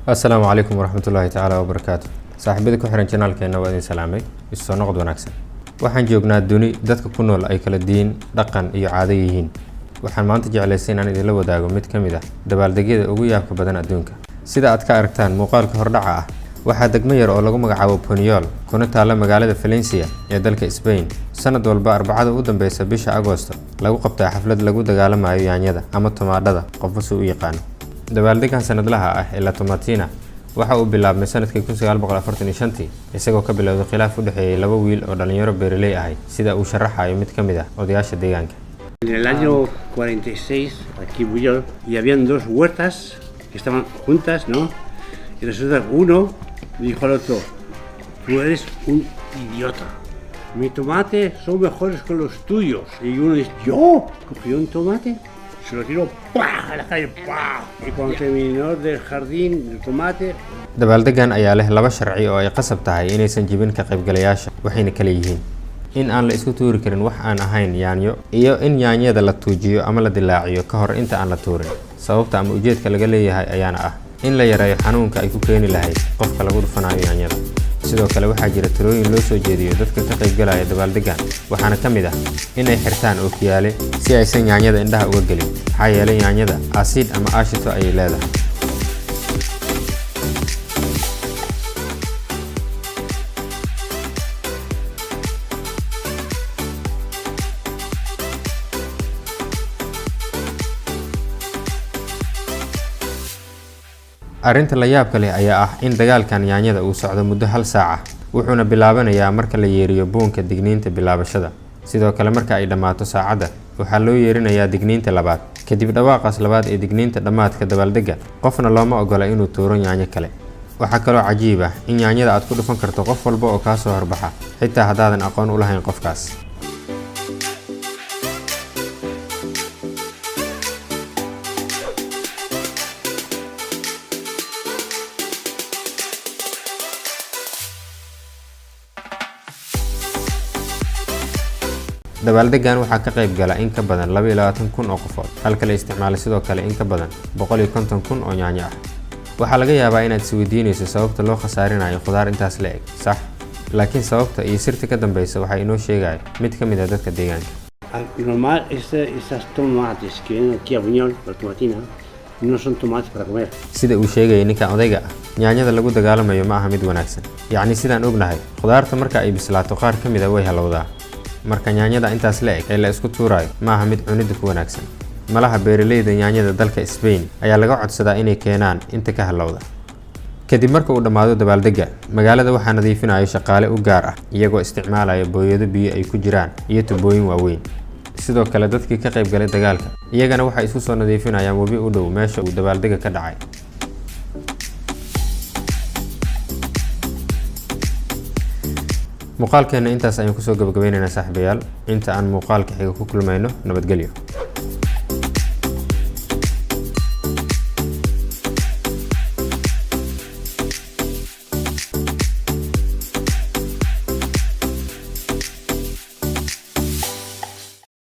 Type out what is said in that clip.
السلام عليكم ورحمة الله تعالى وبركاته. صاحبتي ku xiran channelkeena waa idin salaamay isoo noqod wanaagsan. Waxaan joognaa duni dadka ku nool ay kala diin, dhaqan iyo caado yihiin. Waxaan maanta jeclaysiin inaan idin la wadaago mid ka mid ah dabaaldegyada ugu yaabka badan adduunka. Sida aad ka aragtaan muuqaalka hordhaca ah, waxaa degmo yar oo lagu magacaabo Puniol kuna taala magaalada Valencia ee dalka Spain. Sanad walba Arbacada u dambeysa bisha Agoosto lagu qabtaa xaflad lagu dagaalamayo yaanyada ama tomaadhada qofka soo yaqaan. Dabaaldegan sanadlaha ah ee La Tomatina waxa uu bilaabmay sanadkii 1945 isagoo ka bilowday khilaaf u dhaxeeyay laba wiil oo dhalinyaro beeraley ah sida uu sharaxayo mid ka mid ah odayaasha deegaanka. En el año 46 aquí en Puniol y habían dos huertas que estaban juntas, ¿no? Y resulta que uno me dijo al otro: tú eres un idiota. Mis tomates son mejores que los tuyos. Y uno dice: ¿yo? Cogió un tomate, se lo tiró ¡pah! A la calle, ¡pah! Y cuando terminó del jardín el tomate. Dabaaldegan ayaa leh laba sharci oo ay qasab tahay inaysan jibin ka qaybgalayaasha waxayna kala yihiin in aan la isku tuuri karin wax aan ahayn yaanyo iyo in yaanyada la tuujiyo ama la dilaaciyo ka hor inta aan la tuurin. Sababta ama ujeedka laga leeyahay ayaana ah in la yareeyo xanuunka ay ku keeni lahayd qofka lagu dhufanayo yaanyada. Sidoo kale waxaa jira talooyin loo soo jeediyo dadka ka qaybgalaya dabaaldegan waxaana ka mid ah inay xirtaan ookiyaale si aysan yaanyada indhaha uga gelin maxaa yeelay yaanyada acid ama aashito ay leedahay. Arrinta la yaabka leh ayaa ah in dagaalkan yaanyada uu socdo muddo hal saac ah wuxuuna bilaabanayaa marka la yeeriyo buunka digniinta bilaabashada. Sidoo kale marka ay dhamaato saacada waxaa loo yeerinayaa digniinta labaad. Kadib dhawaaqaas labaad ee digniinta dhamaadka dabaaldega qofna looma ogola inuu tuuro yaanyo kale. Waxaa kaloo cajiib ah in yaanyada aad ku dhufan karto qof walba oo ka soo horbaxa xitaa haddaadan aqoon u lahayn qofkaas. dabaaldegan waxaa ka qayb gala in ka badan 22,000 oo qofood halka la isticmaalo sidoo kale in ka badan 150,000 oo yaanyo ah. Waxaa laga yaabaa inaad isweydiinayso sababta loo khasaarinayo khudaar intaas la eg, sax? Laakiin sababta iyo sirta ka dambaysa waxay inoo sheegay mid ka mid ah dadka deegaanka. Normal estas tomates que vienen aquí a Puniol, la tomatina, no son tomates para comer. Sida uu sheegay ninka odayga ah, yaanyada lagu dagaalamayo ma aha mid wanaagsan. Yacni sidaan ognahay, khudaarta marka ay bislaato qaar ka mid ah way halowdaa. Marka yaanyada intaas la eg ee la isku tuurayo ma aha mid cunida ku wanaagsan. Malaha beeraleyda yaanyada dalka Spain ayaa laga codsadaa inay keenaan inta ka halowda. Kadib marka uu dhamaado dabaaldega, magaalada waxaa nadiifinayo shaqaale u gaar ah iyagoo isticmaalaya booyado biyo ay ku jiraan iyo tubooyin waaweyn. Sidoo kale dadkii ka qayb galay dagaalka iyagana waxay isku soo nadiifinayaan webi u dhow meesha uu dabaaldega ka dhacay. muuqaalkeena intaas ayaan ku soo gabagabaynaynaa saaxiibayaal inta aan muuqaalka xiga ku kulmayno nabadgelyo.